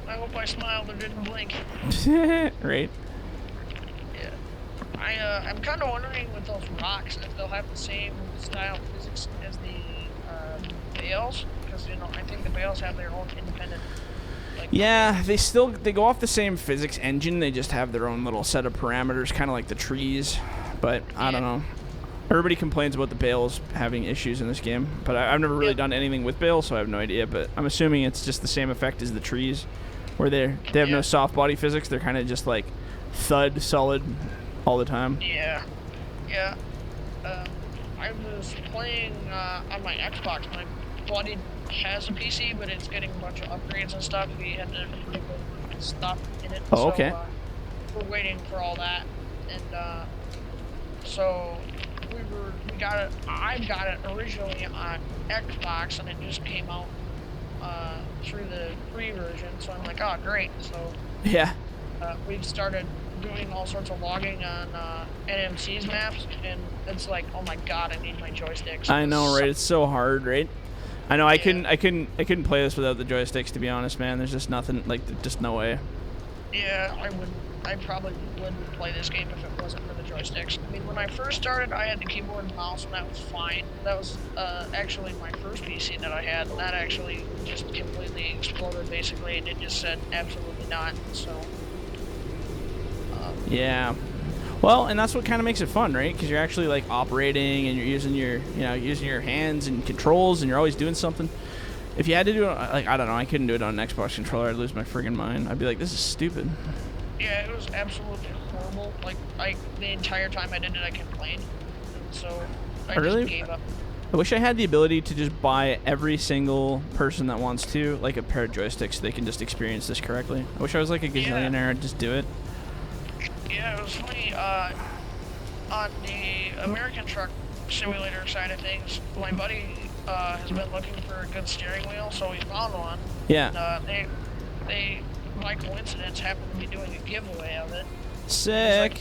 I hope I smiled or didn't blink. Right. Yeah. I'm kind of wondering with those rocks if they'll have the same style physics as the bales, because I think the bales have their own independent. Like, Yeah, they go off the same physics engine. They just have their own little set of parameters, kind of like the trees. But I don't know. Everybody complains about the bales having issues in this game, but I've never really done anything with bales, so I have no idea. But I'm assuming it's just the same effect as the trees, where they have no soft body physics. They're kind of just like thud solid all the time. Yeah. I was playing on my Xbox. My buddy has a PC, but it's getting a bunch of upgrades and stuff. We had to put stuff in it. Oh, okay. So, we're waiting for all that, and so we got it. I got it originally on Xbox, and it just came out through the free version. So I'm like, oh, great. So yeah, we've started doing all sorts of logging on NMC's maps, and it's like, oh my god, I need my joysticks. I know, right? It's so hard, right? I know. I couldn't play this without the joysticks, to be honest, man. There's just nothing, like, just no way. Yeah, I probably wouldn't play this game if it wasn't for the joysticks. I mean, when I first started, I had the keyboard and mouse, and that was fine. That was actually my first PC that I had, and that actually just completely exploded, basically, and it just said absolutely not, so... Yeah. Well, and that's what kind of makes it fun, right? Because you're actually, like, operating, and you're using your hands and controls, and you're always doing something. If you had to do it, like, I don't know, I couldn't do it on an Xbox controller. I'd lose my friggin' mind. I'd be like, this is stupid. Yeah, it was absolutely horrible. Like the entire time I did it, I complained. And so I just gave up. I wish I had the ability to just buy every single person that wants to, like, a pair of joysticks so they can just experience this correctly. I wish I was like a gazillionaire and just do it. Yeah, it was funny. On the American Truck Simulator side of things, my buddy has been looking for a good steering wheel, so he found one. Yeah. And, they by coincidence, happened to be doing a giveaway of it. Sick. Like,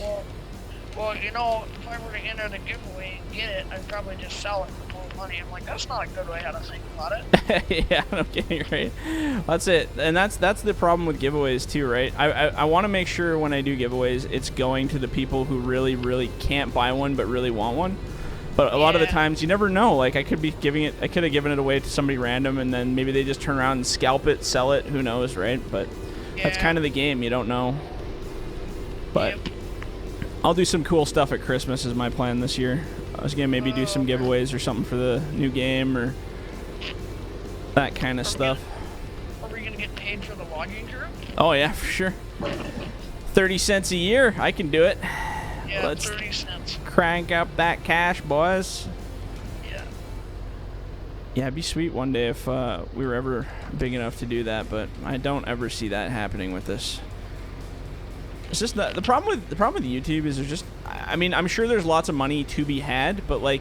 well, if I were to enter the giveaway and get it, I'd probably just sell it for more money. I'm like, that's not a good way how to think about it. Yeah, I'm kidding, right? That's it. And that's the problem with giveaways too, right? I want to make sure when I do giveaways, it's going to the people who really, really can't buy one but really want one. But a lot of the times, you never know. Like, I could have given it away to somebody random, and then maybe they just turn around and scalp it, sell it. Who knows, right? But that's kind of the game. You don't know. But I'll do some cool stuff at Christmas is my plan this year. I was going to maybe do some giveaways or something for the new game or that kind of stuff. Are we going to get paid for the logging crew? Oh, yeah, for sure. 30 cents a year. I can do it. Yeah, let's 30 cents. Crank up that cash, boys. Yeah. Yeah, it'd be sweet one day if we were ever big enough to do that, but I don't ever see that happening with this. It's just the problem with YouTube is there's just, I mean, I'm sure there's lots of money to be had, but like,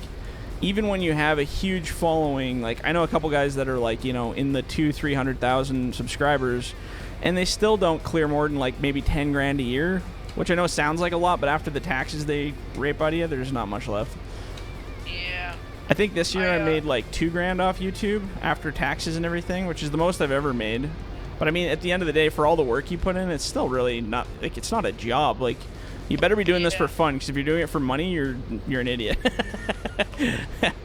even when you have a huge following, like I know a couple guys that are like, in the 200,000-300,000 subscribers, and they still don't clear more than like maybe 10 grand a year, which I know sounds like a lot, but after the taxes they rape out of you, there's not much left. Yeah. I think this year I made like 2 grand off YouTube after taxes and everything, which is the most I've ever made. But I mean, at the end of the day, for all the work you put in, it's still really not, like, it's not a job. Like, you better be doing this for fun, because if you're doing it for money, you're an idiot. Yeah,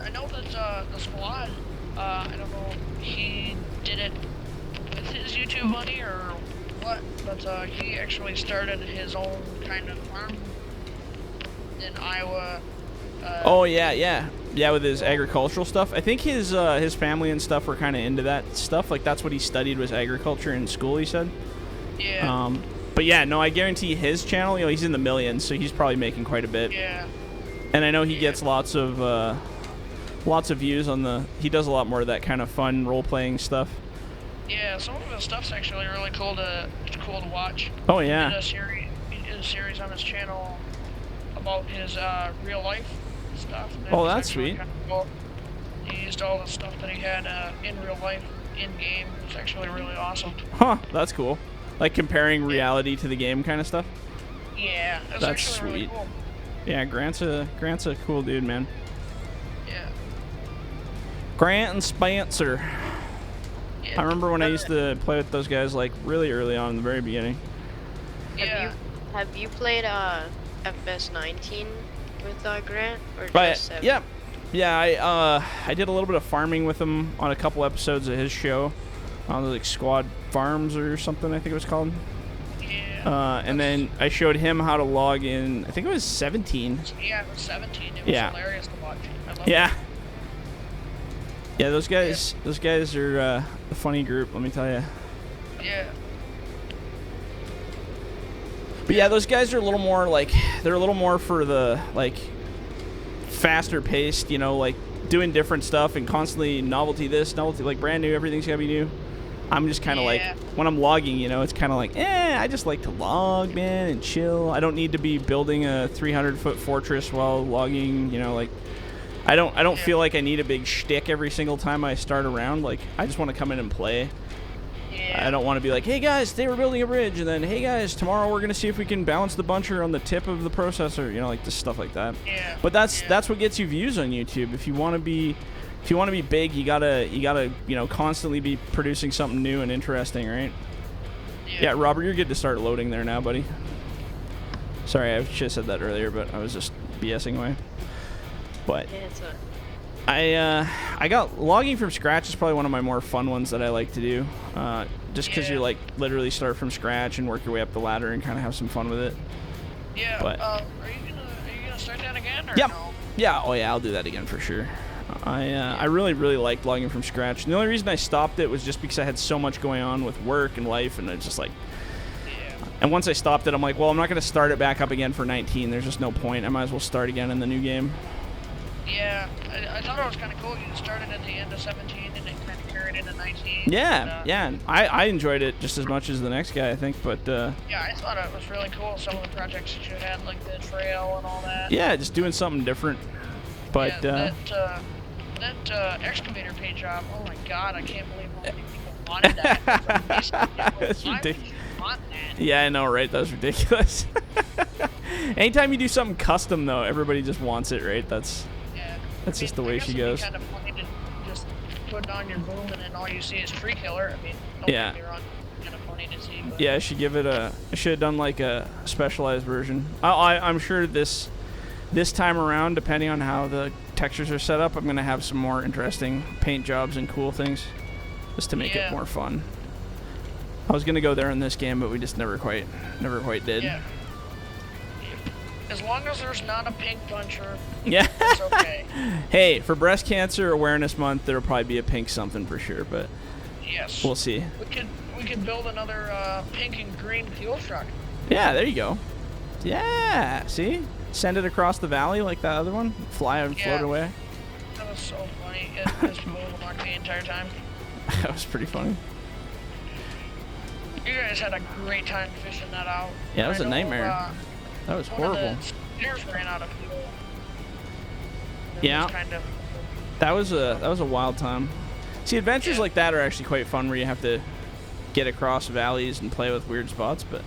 I know that the squad, I don't know if he did it with his YouTube money or what, but he actually started his own kind of farm in Iowa. Oh, yeah, with his agricultural stuff. I think his family and stuff were kind of into that stuff. Like, that's what he studied was agriculture in school, he said. Yeah. But yeah, no, I guarantee his channel, he's in the millions, so he's probably making quite a bit. Yeah. And I know he gets lots of views on he does a lot more of that kind of fun role-playing stuff. Yeah, some of his stuff's actually really cool to watch. Oh, yeah. He did a series on his channel about his real life stuff. Oh, that's sweet. Kind of cool. He used all the stuff that he had in real life, in game. It's actually really awesome. Huh, that's cool. Like comparing reality to the game kind of stuff? Yeah, that's actually sweet. Really cool. Yeah, Grant's a cool dude, man. Yeah. Grant and Spencer. Yeah. I remember when I used to play with those guys like really early on in the very beginning. Yeah. Have you played FS19 with Grant or But just 7? yeah, I did a little bit of farming with him on a couple episodes of his show, on like Squad Farms or something I think it was called. Yeah. And then I showed him how to log in. I think it was 17. Yeah, it was 17. It was hilarious to watch. I love Yeah. it. Yeah, those guys are a funny group, let me tell you. Yeah. But yeah, those guys are a little more like, they're a little more for the like faster paced, you know, like doing different stuff and constantly novelty this, novelty, like brand new, everything's gotta be new. I'm just kind of like, when I'm logging, you know, it's kind of like, I just like to log, man, and chill. I don't need to be building a 300-foot fortress while logging, you know, like, I don't feel like I need a big shtick every single time I start a round. Like, I just want to come in and play. Yeah. I don't want to be like, hey guys, today we're building a bridge, and then, hey guys, tomorrow we're gonna see if we can balance the buncher on the tip of the processor, you know, like just stuff like that. Yeah. But that's what gets you views on YouTube. If you want to be big, you gotta you know, constantly be producing something new and interesting, right? Yeah, Robert, you're good to start loading there now, buddy. Sorry, I should have said that earlier, but I was just BSing away. But Yeah, I got logging from scratch is probably one of my more fun ones that I like to do. Just because you like literally start from scratch and work your way up the ladder and kind of have some fun with it. Yeah. But, are you gonna start that again or yep. no? Yeah. Oh yeah, I'll do that again for sure. I really liked logging from scratch. And the only reason I stopped it was just because I had so much going on with work and life, and it's just like. Yeah. And once I stopped it, I'm like, well, I'm not going to start it back up again for 19. There's just no point. I might as well start again in the new game. Yeah, I thought it was kind of cool. You started at the end of 17 and it kind of carried into 19. Yeah, yeah. And I enjoyed it just as much as the next guy, I think. But yeah, I thought it was really cool. Some of the projects that you had, like the trail and all that. yeah, just doing something different. But yeah, that excavator paint job. Oh my God, I can't believe how many people wanted that. It's Why would ridiculous. you want that? Yeah, I know, right? That was ridiculous. Anytime you do something custom, though, everybody just wants it, right? That's just the way she goes. Kind of funny to just put on your boom and then all you see is tree killer. I mean, don't Yeah. get me wrong, it's kind of funny to see. But Yeah, I should give it a. I should have done like a specialized version. I'm sure this time around, depending on how the textures are set up, I'm gonna have some more interesting paint jobs and cool things, just to make it more fun. I was gonna go there in this game, but we just never quite did. Yeah. As long as there's not a pink puncher, Yeah. it's okay. Hey, for Breast Cancer Awareness Month, there'll probably be a pink something for sure, but Yes. we'll see. We could build another pink and green fuel truck. Yeah, there you go. Yeah, see? Send it across the valley like that other one. Fly and float away. That was so funny. It was moving the entire time. That was pretty funny. You guys had a great time fishing that out. Yeah, it was a nightmare. That was one of horrible. the steers ran out of fuel. Yeah. Kind of, That was a wild time. See, adventures like that are actually quite fun, where you have to get across valleys and play with weird spots. But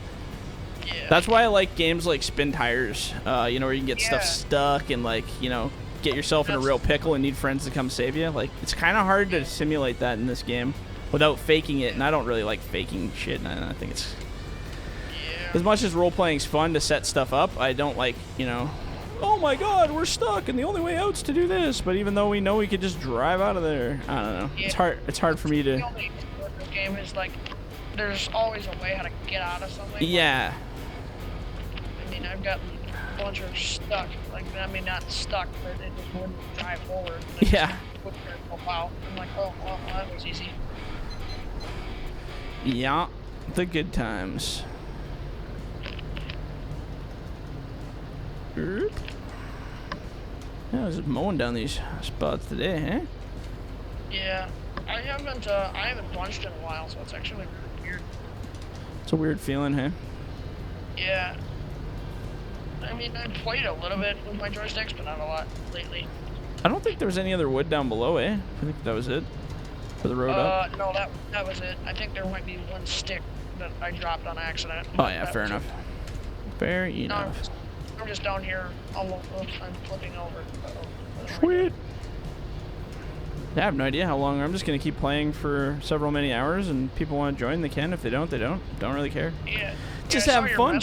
that's why I like games like Spin Tires. You know, where you can get stuff stuck and like, you know, get yourself in a real pickle and need friends to come save you. Like, it's kind of hard to simulate that in this game without faking it, and I don't really like faking shit. And I think it's as much as role playing's fun to set stuff up. I don't like, you know, oh my God, we're stuck, and the only way out's to do this. But even though we know we could just drive out of there, I don't know. It's hard. It's hard for me to. The only game is like, there's always a way how to get out of something. Yeah. I mean, I've gotten a bunch of stuck. Like, I mean, not stuck, but it just wouldn't drive forward. Yeah. Wow. I'm like, oh, well, that was easy. Yeah, the good times. Yeah, I was just mowing down these spots today, huh? Yeah, I haven't bunched in a while, so it's actually weird. It's a weird feeling, huh? Yeah. I mean, I played a little bit with my joysticks, but not a lot lately. I don't think there was any other wood down below, eh? I think that was it for the road up. No, that was it. I think there might be one stick that I dropped on accident. Oh yeah, fair enough. Fair enough. I'm just down here. I'm flipping over. Sweet. I have no idea how long. I'm just gonna keep playing for several many hours, and people want to join, they can. If they don't, they don't. Don't really care. Yeah. Just I have fun.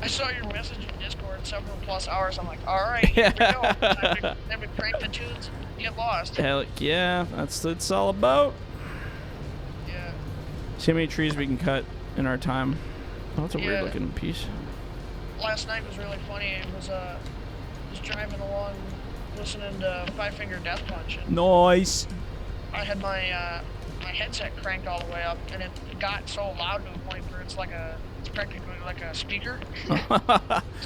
I saw your message in Discord, several plus hours. I'm like, all right, here we go. Time to crank the tunes and get lost. Hell yeah, that's what it's all about. Yeah. See how many trees we can cut in our time. Oh, that's a weird looking piece. Last night was really funny. It was driving along, listening to Five Finger Death Punch. And Nice. I had my my headset cranked all the way up, and it got so loud to a point where it's practically like a speaker. That's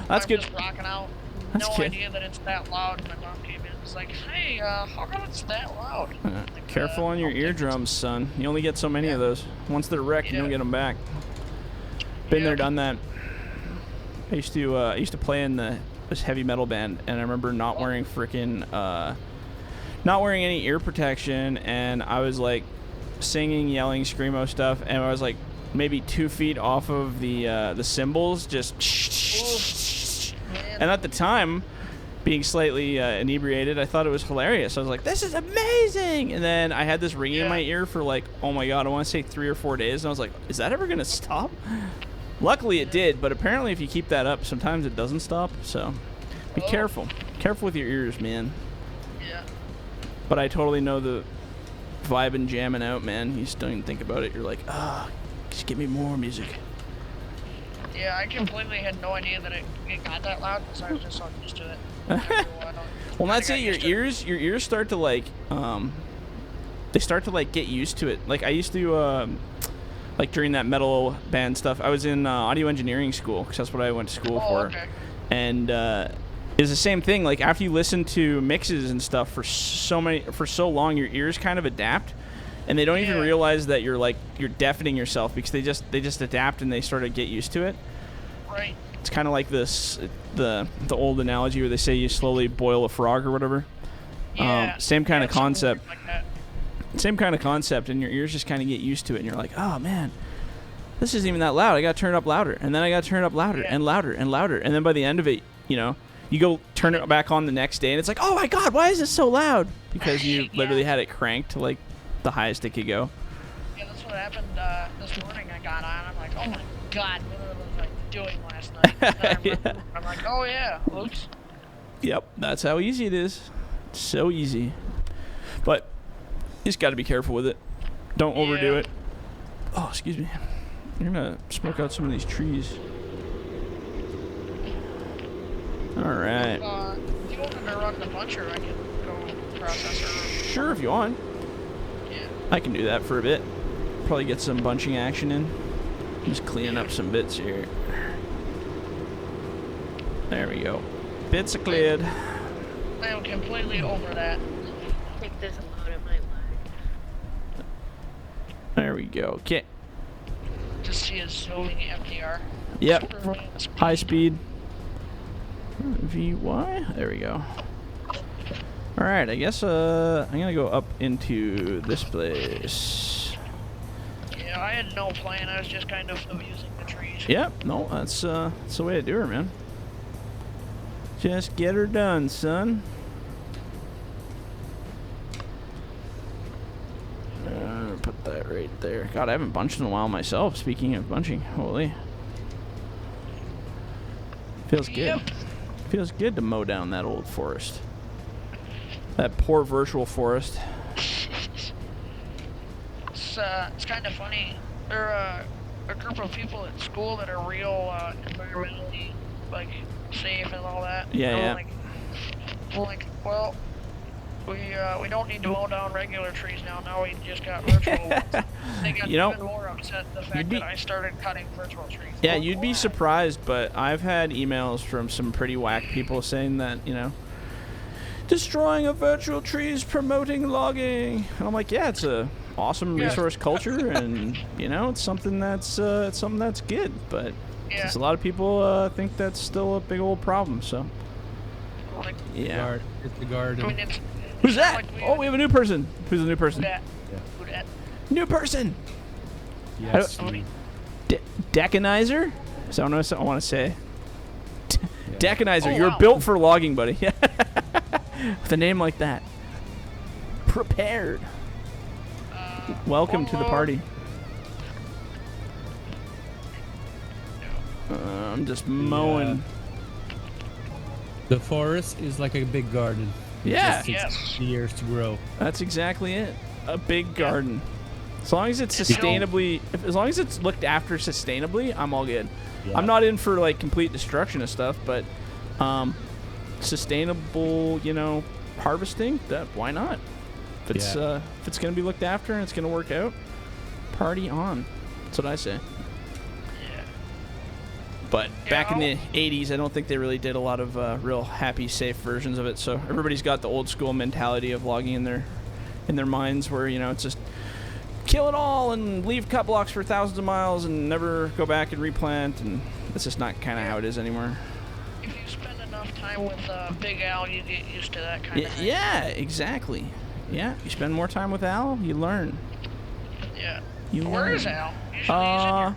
I'm good. just rocking out. That's no good. idea that it's that loud. My mom came in and was like, hey, how come it's that loud? Like, Careful on your eardrums, son. You only get so many of those. Once they're wrecked, you don't get them back. Been there, done that. I used to play in this heavy metal band, and I remember not wearing not wearing any ear protection, and I was like singing, yelling, screamo stuff, and I was like maybe 2 feet off of the cymbals, just. And at the time, being slightly inebriated, I thought it was hilarious. I was like, this is amazing! And then I had this ringing in my ear for like, oh my god, I want to say 3 or 4 days, and I was like, is that ever gonna stop? Luckily it did, but apparently if you keep that up, sometimes it doesn't stop, so be careful. Careful with your ears, man. Yeah. But I totally know the vibing, jamming out, man. You just don't even think about it. You're like, just give me more music. Yeah, I completely had no idea that it got that loud because I was just so used to it. Well, that's it. Your ears start to like, they start to like get used to it. Like I used to, like during that metal band stuff, I was in audio engineering school because that's what I went to school for. Okay. And it's the same thing. Like after you listen to mixes and stuff for so long, your ears kind of adapt, and they don't even realize that you're deafening yourself because they just adapt and they sort of get used to it. Right. It's kind of like the old analogy where they say you slowly boil a frog or whatever. Yeah. Same kind of concept. Like that. Same kind of concept, and your ears just kind of get used to it, and you're like, oh man, this isn't even that loud. I got to turn it up louder, and then I got to turn it up louder and louder and louder, and then by the end of it, you go turn it back on the next day, and it's like, oh my god, why is this so loud? Because you literally had it cranked to like the highest it could go. Yeah, that's what happened this morning. I got on. I'm like, oh my god, what was I doing last night? I'm like, oh yeah, oops. Yep, that's how easy it is. So easy, but you just got to be careful with it. Don't overdo it. Oh, excuse me. You're gonna smoke out some of these trees. All right. If you wanted to run the buncher, I can go process her. Sure, if you want. Yeah. I can do that for a bit. Probably get some bunching action in. Just cleaning up some bits here. There we go. Bits are cleared. I am completely over that. Take this load at my leg. There we go. Okay. Just see a zooming FDR. Yep. High speed. VY. There we go. All right. I guess I'm gonna go up into this place. Yeah, I had no plan. I was just kind of using the trees. Yep. No, that's the way to do her, man. Just get her done, son. Put that right there. God, I haven't bunched in a while myself. Speaking of bunching, holy. Feels good. Feels good to mow down that old forest. That poor virtual forest. It's kind of funny. There are a group of people at school that are real environmentally safe and all that. Yeah, well, we don't need to mow down regular trees now. Now we just got virtual ones. They got even more upset the fact that I started cutting virtual trees. Yeah, you'd be surprised, but I've had emails from some pretty whack people saying that, destroying a virtual tree is promoting logging. And I'm like, yeah, it's a awesome resource culture, and it's something that's good, but a lot of people think that's still a big old problem. So Guard. It's the guard. I mean, who's that? We have a new person. Who's the new person? Who dat? New person. Yes. Decanizer? Is that what I want to say? Decanizer, Oh, you're wow. built for logging, buddy. With a name like that. prepared. Welcome to the party. I'm just mowing. The forest is like a big garden. It Yeah. just takes years to grow. That's exactly it. A big garden. As long as it's sustainably, as long as it's looked after sustainably, I'm all good. Yeah. I'm not in for like complete destruction of stuff, but sustainable, you know, harvesting. That why not? If it's gonna be looked after and it's gonna work out, party on. That's what I say. Yeah. But back in the 80s, I don't think they really did a lot of real happy, safe versions of it. So everybody's got the old school mentality of logging in their minds, where you know it's just kill it all and leave cut blocks for thousands of miles and never go back and replant, and that's just not kind of how it is anymore. If you spend enough time with Big Al, you get used to that kind of thing. Yeah, exactly. Yeah, you spend more time with Al, you learn. Yeah. You Where learn. is Al? Usually he's in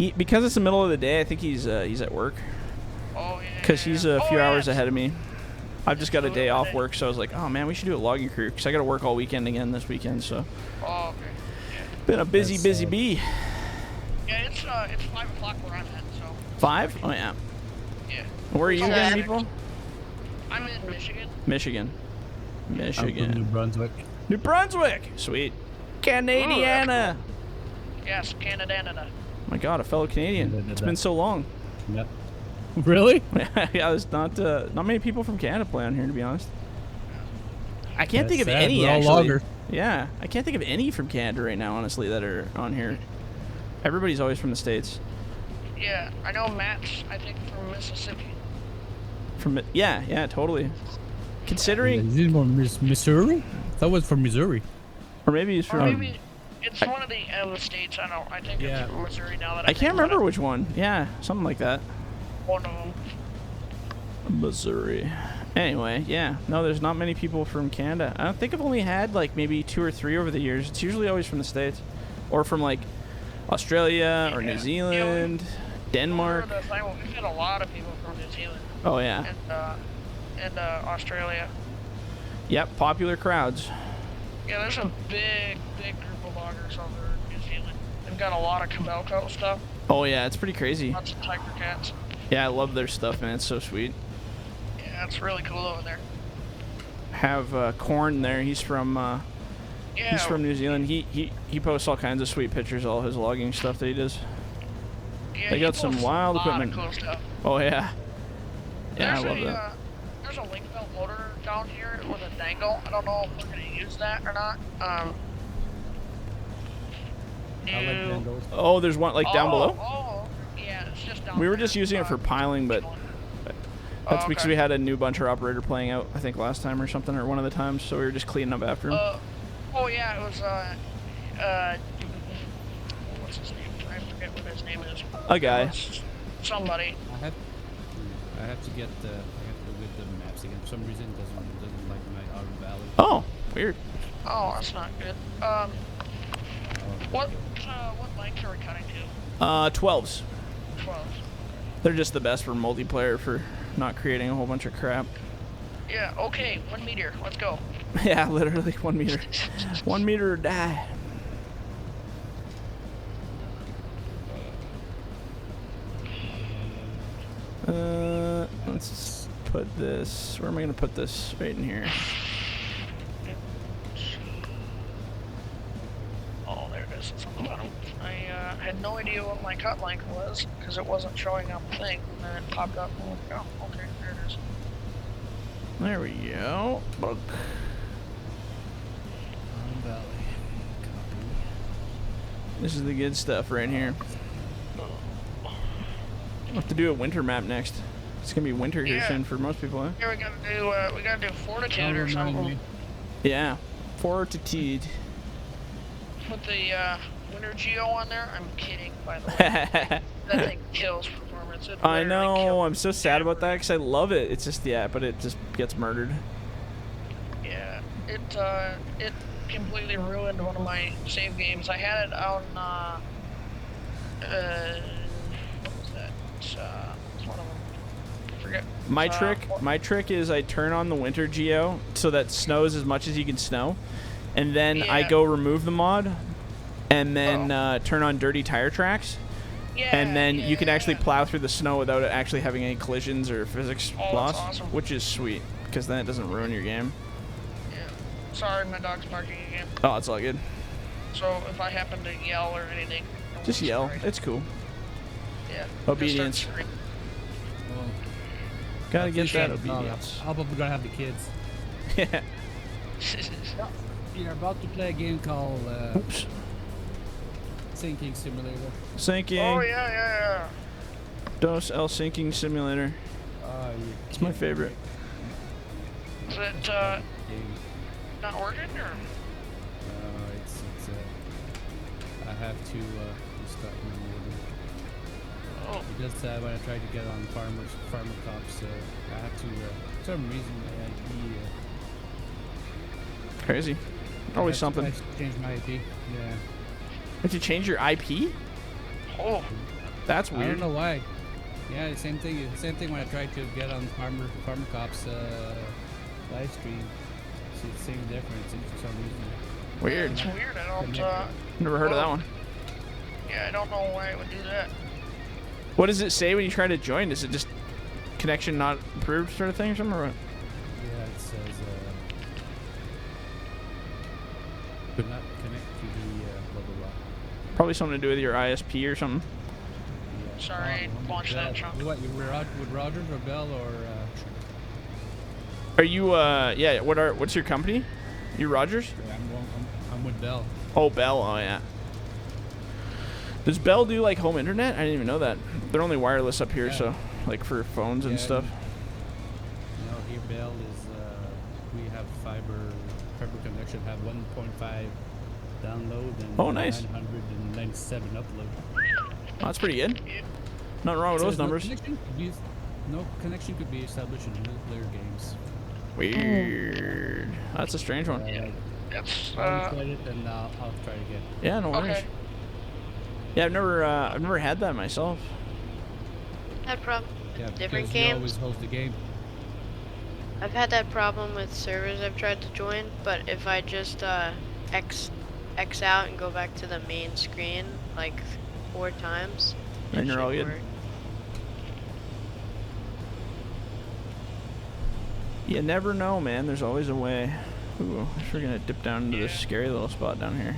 here. Because it's the middle of the day, I think he's at work. Oh, yeah. Because he's a few hours ahead of me. I've just got a day off Okay. work, so I was like, oh man, we should do a logging crew, because I got to work all weekend again this weekend, so. Oh, okay. Been a busy, That's busy sad. bee. Yeah, it's 5 o'clock where I'm at, so. 5? Oh yeah. Yeah. Where are you So again, that- people? I'm in Michigan. Michigan. I'm from New Michigan. Brunswick. New Brunswick. Sweet. Canadiana. Yes, Canada. My God, a fellow Canadian. It's been so long. Yep. Really? Yeah, there's not many people from Canada play on here, to be honest. I can't think of That's sad. any We're all actually. loggers. Yeah, I can't think of any from Canada right now, honestly, that are on here. Everybody's always from the States. Yeah, I know Matt's, I think, from Mississippi. Yeah, totally. Considering, Is it from Missouri? That was from Missouri. or maybe he's Or from. maybe it's one of the M states. I think Yeah. it's from Missouri now that I can't remember which which one. Yeah, something like that. one of them. Missouri. Anyway, yeah. No, there's not many people from Canada. I think I've only had like maybe 2 or 3 over the years. It's usually always from the States. Or from like Australia or New Yeah. Zealand, Denmark. We've had a lot of people from New Zealand Oh, yeah. and Australia. Yep, popular crowds. Yeah, there's a big group of loggers over in New Zealand. They've got a lot of Cabelco stuff, Oh, yeah, it's pretty crazy. lots of tiger cats. Yeah, I love their stuff, man. It's so sweet. Yeah, it's really cool over there. Have Corn there. He's from Yeah, he's from New Zealand. He posts all kinds of sweet pictures of all his logging stuff that he does. yeah, they he got some posts wild a lot equipment. Of cool stuff. Oh, yeah. Yeah, I There's love that. There's a link belt loader down here with a dangle. I don't know if we're gonna use that or not. I like dangles. Oh, there's one like down below? Oh, yeah, it's just down We were there. just using it for piling, but that's because okay. we had a new buncher operator playing out, I think last time or something, or one of the times, so we were just cleaning up after him. Oh yeah, it was what's his name? I forget what his name is. A guy. It was somebody. I have to get the maps again. For some reason, it doesn't like my Autumn Valley. Oh, weird. Oh, that's not good. What length are we cutting to? 12s. 12. They're just the best for multiplayer for not creating a whole bunch of crap. Yeah. Okay. 1 meter. Let's go. Yeah, literally 1 meter. 1 meter or die. Let's put this. Where am I gonna put this? Right in here. Oh, there it is. It's on the bottom. I had no idea what my cut length was because it wasn't showing up a thing, and then it popped up. And oh, okay, there it is. There we go. Book. Autumn Valley. Copy. This is the good stuff right here. We'll have to do a winter map next. It's gonna be winter here Yeah. soon for most people, huh? Here we gotta do fortitude or something Yeah. Fortitude. with the winter geo on there. I'm kidding, by the way. That thing kills performance. It I literally know. kills I'm so sad about that because I love it. It's just but it just gets murdered. Yeah, it completely ruined one of my save games. I had it on what was that? It's one of them. I forget. My trick is I turn on the winter geo so that snows as much as you can snow, and then I Yeah. go remove the mod, and then turn on dirty tire tracks, Yeah. and then you can actually yeah. plow through the snow without it actually having any collisions or physics Oh, that's loss, awesome. which is sweet because then it doesn't ruin your game. Yeah. Sorry, my dog's barking again. Oh, it's all good. So if I happen to yell or anything, don't Just be yell. sorry. It's cool. Yeah. Obedience. Just start screaming. Well, Gotta get that appreciate it. obedience. How about we're gonna have the kids? Yeah. We are about to play a game called Oops. Sinking Simulator. Sinking. Oh yeah. Dos El Sinking Simulator. It's my favorite. Is it Game. not working or? It's I have to restart my modem. Oh. Because when I try to get on farmer cops, I have to for some reason my IP. Crazy. Always I something. have to change my IP. Yeah. Did you change your IP? Oh. That's I weird. don't know why. Yeah, same thing. Same thing when I tried to get on farmer cops live stream. It's the same difference for some reason. Weird. It's weird. I don't. Never heard of that one. Yeah, I don't know why it would do that. What does it say when you try to join? Is it just connection not approved sort of thing or something? Or what? Yeah, it says could not connect to the blah blah blah. Probably something to do with your ISP or something. Yeah. Sorry, I launched that chunk. What? You were with Rogers or Bell or? Are you yeah, what's your company? You Rogers? I'm with Bell. Oh, Bell. Oh yeah. Does Bell do like home internet? I didn't even know that. They're only wireless up here, Yeah. so like for phones and Yeah, stuff. No, here Bell is we have fiber connection. Have 1.5 download and Oh, nice. 997 upload. Oh, that's pretty good. Nothing wrong with those numbers. No connection could be established in multiplayer games. Weird. That's a strange one. That's I'll try it and I'll try again. Yeah, no worries. okay. Yeah, I've never had that myself. That problem Yeah, with different because you always games. host the game. I've had that problem with servers I've tried to join, but if I just X out and go back to the main screen like 4 times, Then it you're all should good. work. You never know, man. There's always a way. Ooh, I guess we're gonna dip down into this scary little spot down here.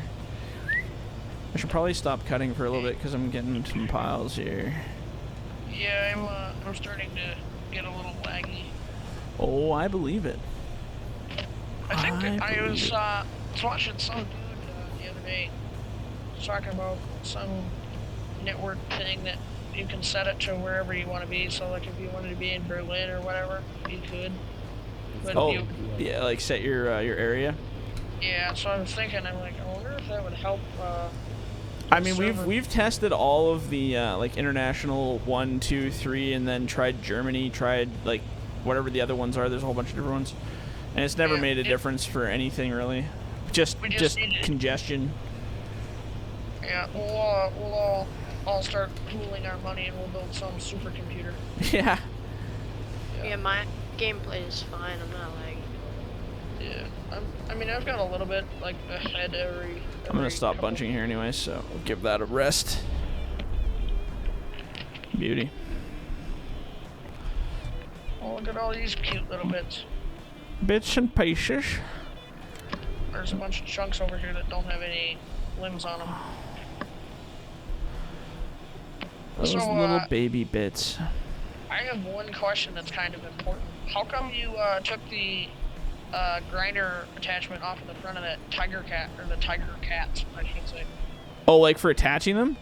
I should probably stop cutting for a little bit because I'm getting some piles here. Yeah, I'm starting to get a little laggy. Oh, I believe it. I think I believe was it. watching some dude the other day talking about some network thing that you can set it to wherever you want to be. So like if you wanted to be in Berlin or whatever, you could. But Oh, you, yeah, like set your area. yeah, so I was thinking, I'm like, I wonder if that would help. I mean, server. we've tested all of the like international 1, 2, 3, and then tried Germany, tried like whatever the other ones are. There's a whole bunch of different ones, and it's never Yeah, made a difference for anything really. Just We just need it. congestion. Yeah, we'll all start pooling our money and we'll build some supercomputer. Yeah. Yeah, my gameplay is fine. I'm not lagging. Yeah, I mean, I've got a little bit like ahead every. I'm gonna stop couple- bunching here anyway, so we'll give that a rest. Beauty. Oh, look at all these cute little bits. Bits and pieces. There's a bunch of chunks over here that don't have any limbs on them. Those So, little baby bits. I have one question that's kind of important. How come you took the grinder attachment off of the front of that tiger cat, or the tiger cats, I should say? Oh, like for attaching them?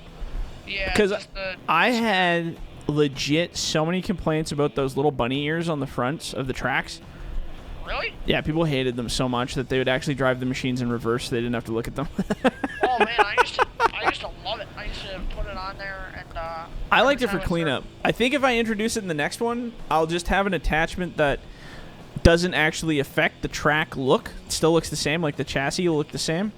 Yeah, Because just the, I had legit so many complaints about those little bunny ears on the front of the tracks. really? Yeah, people hated them so much that they would actually drive the machines in reverse so they didn't have to look at them. Oh man, I used to love it. I used to put it on there and I liked it every for time cleanup. I think if I introduce it in the next one, I'll just have an attachment that doesn't actually affect the track look. It still looks the same, like the chassis will look the same.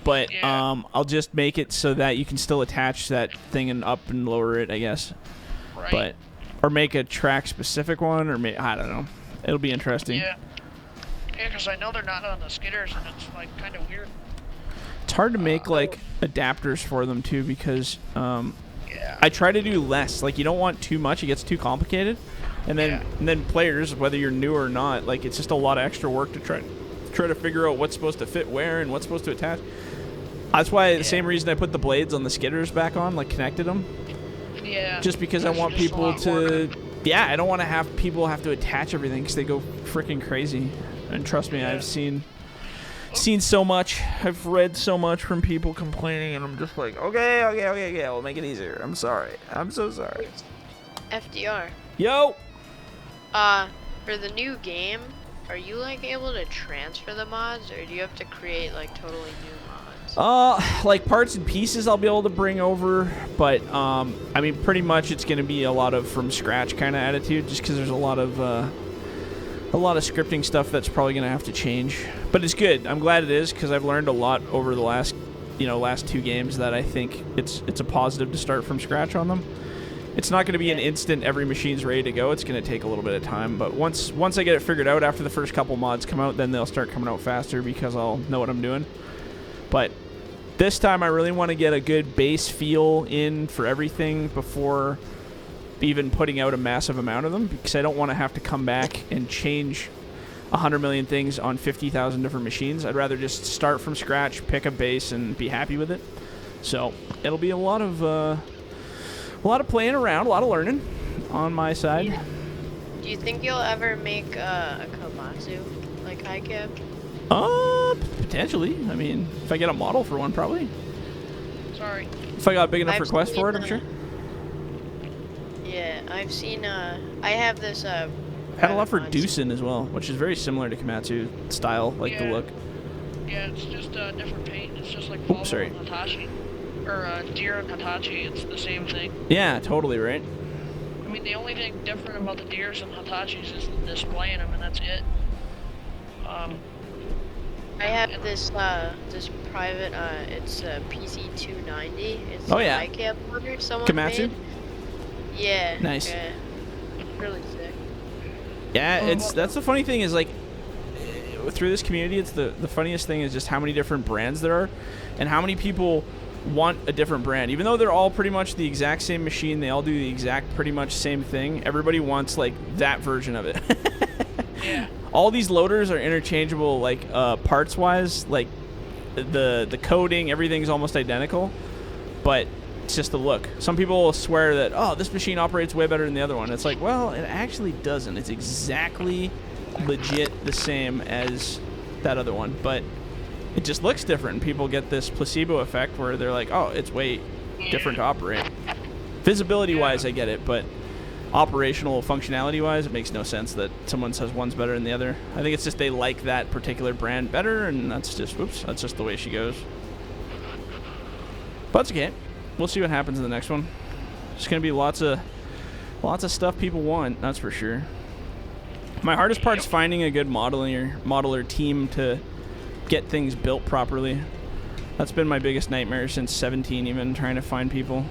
But Yeah. I'll just make it so that you can still attach that thing and up and lower it, I guess. Right. But or make a track specific one, or I don't know. It'll be interesting. Yeah. Yeah, because I know they're not on the skidders, and it's like kind of weird. It's hard to make like adapters for them too because Yeah. I try to do less. Like you don't want too much; it gets too complicated. And then players, whether you're new or not, like it's just a lot of extra work to try to figure out what's supposed to fit where and what's supposed to attach. That's why the same reason I put the blades on the skidders back on, like connected them. Yeah. Just because I want people to. Yeah, I don't want to have people have to attach everything because they go freaking crazy. And trust me, I've seen so much. I've read so much from people complaining, and I'm just like, okay, we'll make it easier. I'm sorry. I'm so sorry. FDR. Yo. For the new game, are you like able to transfer the mods, or do you have to create like totally new mods? Like parts and pieces I'll be able to bring over, but I mean pretty much it's gonna be a lot of from scratch kind of attitude, just because there's a lot of scripting stuff that's probably gonna have to change. But it's good. I'm glad it is because I've learned a lot over the last 2 games that I think it's a positive to start from scratch on them. It's not going to be an instant every machine's ready to go. It's going to take a little bit of time. But once I get it figured out after the first couple mods come out, then they'll start coming out faster because I'll know what I'm doing. But this time I really want to get a good base feel in for everything before even putting out a massive amount of them, because I don't want to have to come back and change 100 million things on 50,000 different machines. I'd rather just start from scratch, pick a base, and be happy with it. So it'll be a lot of playing around, a lot of learning on my side. Do you think you'll ever make a Komatsu, like high cap? Potentially. I mean, if I get a model for one, probably. Sorry. If I got a big enough I've request for it, seen, I'm sure. Yeah, I've seen, I have this, Had a lot for mods. Doosan as well, which is very similar to Komatsu style, like the look. Yeah, it's just a different paint. It's just like Oops, sorry. and Hitachi. Or Deer and Hitachi, it's the same thing. Yeah, totally, right? I mean, the only thing different about the Deers and Hitachis is the display in them, and that's it. I have this this private it's a PC290. It's Oh, a yeah. high cap motor someone Komatsu? made. Yeah. Nice. Yeah. Really sick. Yeah, that's the funny thing is like through this community, it's the funniest thing is just how many different brands there are, and how many people want a different brand. Even though they're all pretty much the exact same machine, they all do the exact pretty much same thing. Everybody wants like that version of it. Yeah. All these loaders are interchangeable, like parts wise, like the coding, everything's almost identical, but it's just the look. Some people will swear that, oh, this machine operates way better than the other one. It's like, well, it actually doesn't. It's exactly legit the same as that other one, but it just looks different. People get this placebo effect where they're like, oh, it's way different to operate. Visibility wise, I get it, but operational functionality wise, it makes no sense that someone says one's better than the other. I think it's just they like that particular brand better, and that's just, that's just the way she goes. But it's okay. We'll see what happens in the next one. It's gonna be lots of stuff people want, that's for sure. My hardest part is finding a good modeler team to get things built properly. That's been my biggest nightmare since 17, even trying to find people.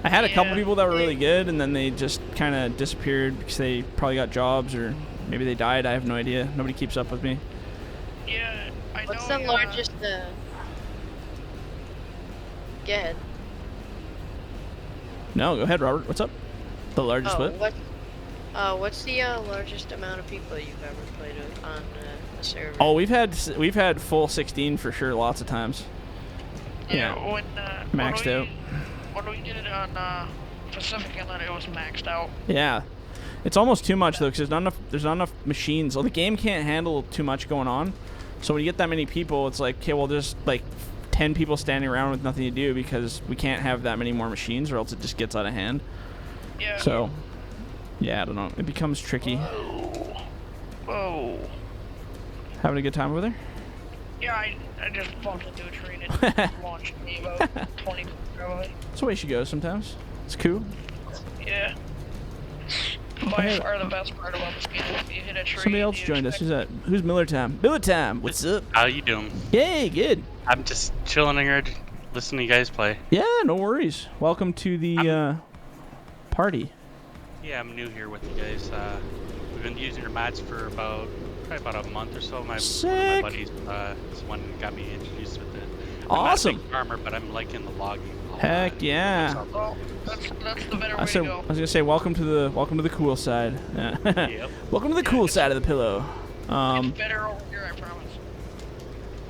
I had a couple people that were really good, and then they just kind of disappeared because they probably got jobs, or maybe they died. I have no idea. Nobody keeps up with me. Yeah, I know. What's the largest go ahead. No, go ahead, Robert. What's up? The largest what? What's the largest amount of people you've ever played with on a server? Oh, we've had full 16 for sure, lots of times. Yeah, when maxed out. When we did it on Pacific Inlet, it was maxed out. Yeah, it's almost too much though, because there's not enough machines. Well, the game can't handle too much going on. So when you get that many people, it's like, okay, well, there's like 10 people standing around with nothing to do because we can't have that many more machines, or else it just gets out of hand. Yeah. So, yeah, I don't know. It becomes tricky. Whoa. Having a good time over there? Yeah, I just bumped into a tree and it launched me about 20 minutes away. That's the way she goes sometimes. It's cool. Yeah. By far the best part about this game is you hit a tree. Somebody else joined us. Who's that? Who's Miller Time? Miller Time, what's up? How you doing? Yay, good. I'm just chilling here, listening to you guys play. Yeah, no worries. Welcome to the party. Yeah, I'm new here with you guys. We've been using your mods for about Probably about a month or so. One of Sick. my buddies is one that got me introduced with it. Awesome. I'm not a big farmer, but I'm liking the logging. a lot. Heck yeah. Well, that's the better way I to was go. gonna say welcome to the cool side. Yep. Welcome to the cool side of the pillow. It's better over here, I promise.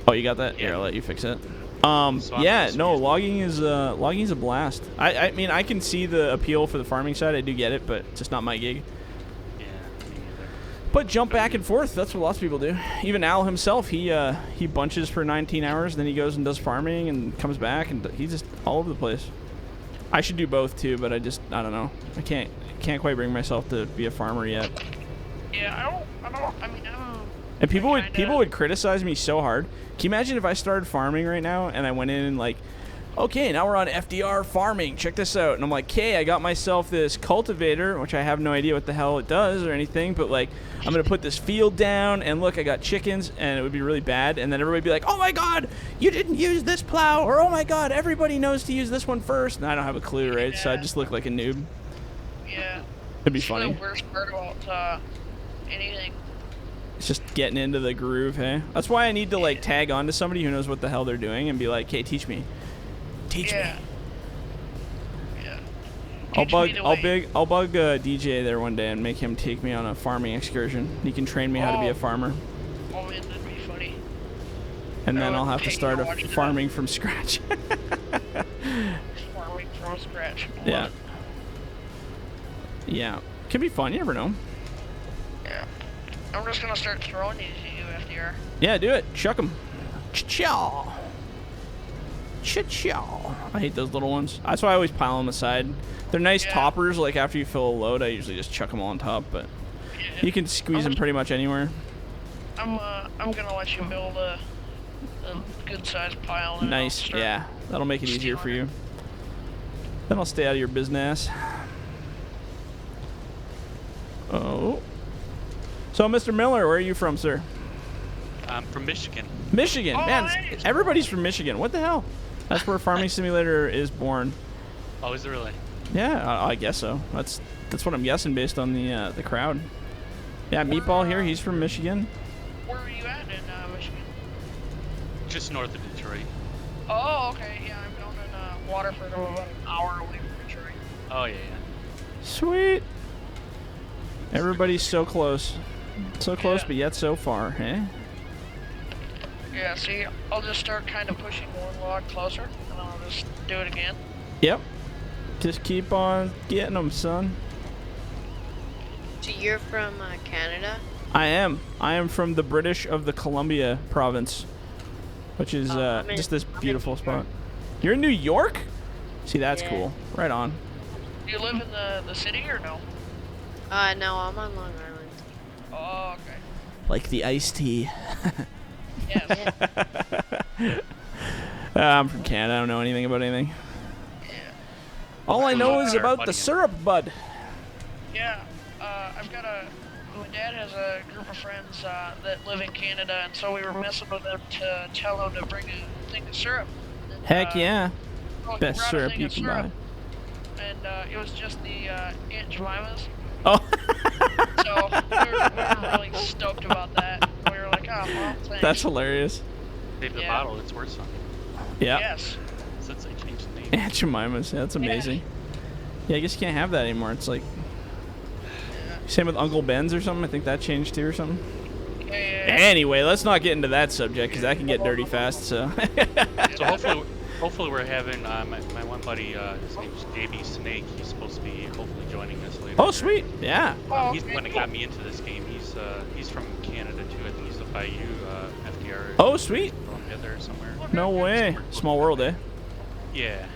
Oh, you got that? Yeah. Here, I'll let you fix it. So I'm Yeah, just no, using- logging's a blast. I mean, I can see the appeal for the farming side. I do get it, but it's just not my gig. Yeah, me neither. But jump back and forth. That's what lots of people do. Even Al himself, he bunches for 19 hours, then he goes and does farming and comes back, and he's just all over the place. I should do both too, but I don't know. I can't quite bring myself to be a farmer yet. Yeah, I mean, And people kinda- would criticize me so hard. Can you imagine if I started farming right now and I went in and like, okay, now we're on FDR farming. Check this out. And I'm like, okay, I got myself this cultivator, which I have no idea what the hell it does or anything, but like, I'm gonna put this field down and look, I got chickens, and it would be really bad. And then everybody would be like, oh my god, you didn't use this plow, or oh my god, everybody knows to use this one first. And I don't have a clue, right? So I just look like a noob. yeah. It'd be It's funny. the worst part about anything. It's just getting into the groove, hey? That's why I need to like tag on to somebody who knows what the hell they're doing and be like, hey, teach me. Teach me. Yeah. Yeah. I'll Teach bug me the way. I'll bug DJ there one day and make him take me on a farming excursion. He can train me how to be a Oh. farmer, Oh man, that'd be funny. and then I I'll would have to pay you start to a watch that. farming from scratch. Farming from scratch. Love Yeah. it. Yeah, could be fun. You never know. Yeah. I'm just gonna start throwing these at you, FDR. Yeah, do it. Chuck them. Cha-chow. Cha-chow. I hate those little ones. That's why I always pile them aside. They're nice Yeah. toppers. Like after you fill a load, I usually just chuck them all on top. But Yeah. you can squeeze them pretty much anywhere. I'm gonna let you build a good sized pile. And Nice. I'll start Yeah, that'll make it easier for you. Then I'll stay out of your business. Oh. So, Mr. Miller, where are you from, sir? I'm from Michigan. Michigan. Oh, Man, nice. everybody's from Michigan. What the hell? That's where Farming Simulator is born. Oh, is it really? Yeah, I guess so. That's what I'm guessing based on the crowd. Yeah, Meatball here. He's from Michigan. Where are you at in Michigan? Just north of Detroit. Oh, okay. Yeah, I'm down in Waterford. I'm about an hour away from Detroit. Oh yeah, yeah. Sweet. Everybody's so close. So close, Yeah. but yet so far, eh? Yeah, see, I'll just start kind of pushing one log closer, and I'll just do it again. Yep. Just keep on getting them, son. So you're from Canada? I am. I am from the British of the Columbia province, which is I'm in- just this I'm in beautiful New spot. York. You're in New York? See, that's Yeah. cool. Right on. Do you live in the city or no? No, I'm on Long Island. Oh, okay. Like the iced tea. Yes. I'm from Canada. I don't know anything about anything. Yeah. All I know is Our about buddy the in- syrup, bud. Yeah. I've got my dad has a group of friends that live in Canada, and so we were messing with them to tell them to bring a thing of syrup. And, Heck yeah. well, he Best brought a syrup thing you of can syrup, buy. And it was just the Aunt Jemima's. Oh. So we were really stoked about that. We were like, oh, well, thanks. That's hilarious. Save the Yeah. bottle. It's worth something. Yeah. Yes. Since they changed the name. Aunt Jemima's. That's amazing. Yeah, I guess you can't have that anymore. It's like same with Uncle Ben's or something. I think that changed too or something. Yeah. Anyway, let's not get into that subject because that can get dirty fast. So. So hopefully we're having my one buddy. His name's JB Snake. He's supposed to be hopefully joining us later. Oh, sweet. Yeah. Oh, He's the okay, one that cool. got me into this game. He's from Canada too. I think he's up by you, FDR. Oh, sweet. Columbia there somewhere. No way. Small world, eh? Yeah,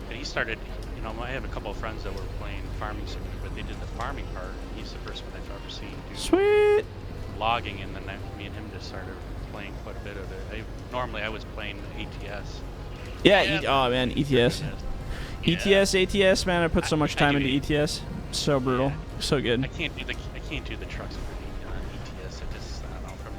and he started. You know, I have a couple of friends that were playing farming simulator, but they did the farming part. He's the first one I've ever seen do Sweet. logging, and then me and him just started playing quite a bit of it. Normally I was playing ATS. Yeah. Yeah. Oh man, ETS. ETS, ATS, man. I put so much I time do into ETS. So brutal. So I good. can't do the trucks for the ETS. I don't know from.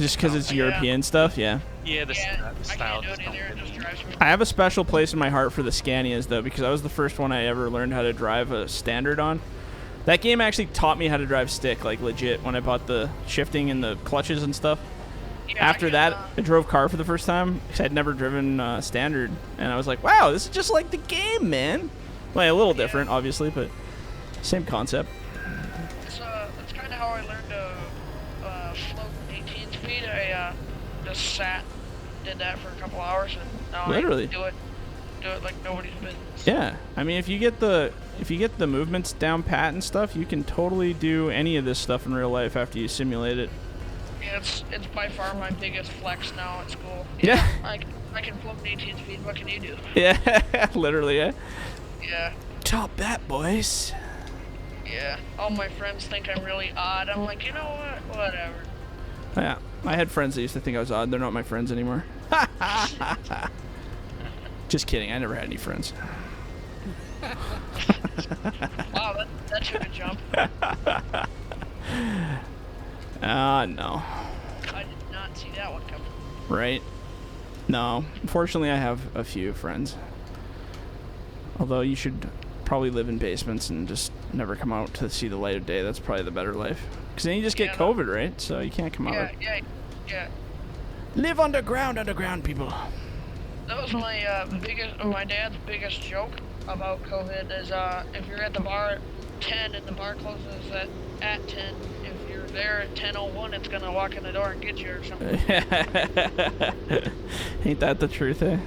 Just because it's Yeah. European stuff, yeah. Yeah, the Yeah, I style can't do just it don't either. It fit just me. drives me. I have a special place in my heart for the Scanias though, because I was the first one I ever learned how to drive a standard on. That game actually taught me how to drive stick, like legit, when I bought the shifting and the clutches and stuff. Yeah, After that, I drove car for the first time because I'd never driven standard, and I was like, "Wow, this is just like the game, man." Like a little different, obviously, but same concept. That's kind of how I learned to float 18 speed. I just sat, did that for a couple hours, and now Literally. I do it like nobody's business. Yeah, I mean, if you get the movements down pat and stuff, you can totally do any of this stuff in real life after you simulate it. Yeah, it's by far my biggest flex now at school. Yeah. I can float 18 speed. What can you do? Yeah, literally. Yeah. Yeah. Top that, boys. Yeah. All my friends think I'm really odd. I'm like, you know what? Whatever. Yeah, I had friends that used to think I was odd. They're not my friends anymore. Just kidding. I never had any friends. Wow, that took a jump. No. I did not see that one coming. Right? No. Unfortunately, I have a few friends. Although you should probably live in basements and just never come out to see the light of day. That's probably the better life. Because then you just get COVID, right? So you can't come out. Yeah. Live underground, people. That was my dad's biggest joke about COVID is if you're at the bar at 10 and the bar closes at 10, if you're there at 10:01, it's gonna walk in the door and get you or something. Ain't that the truth, eh?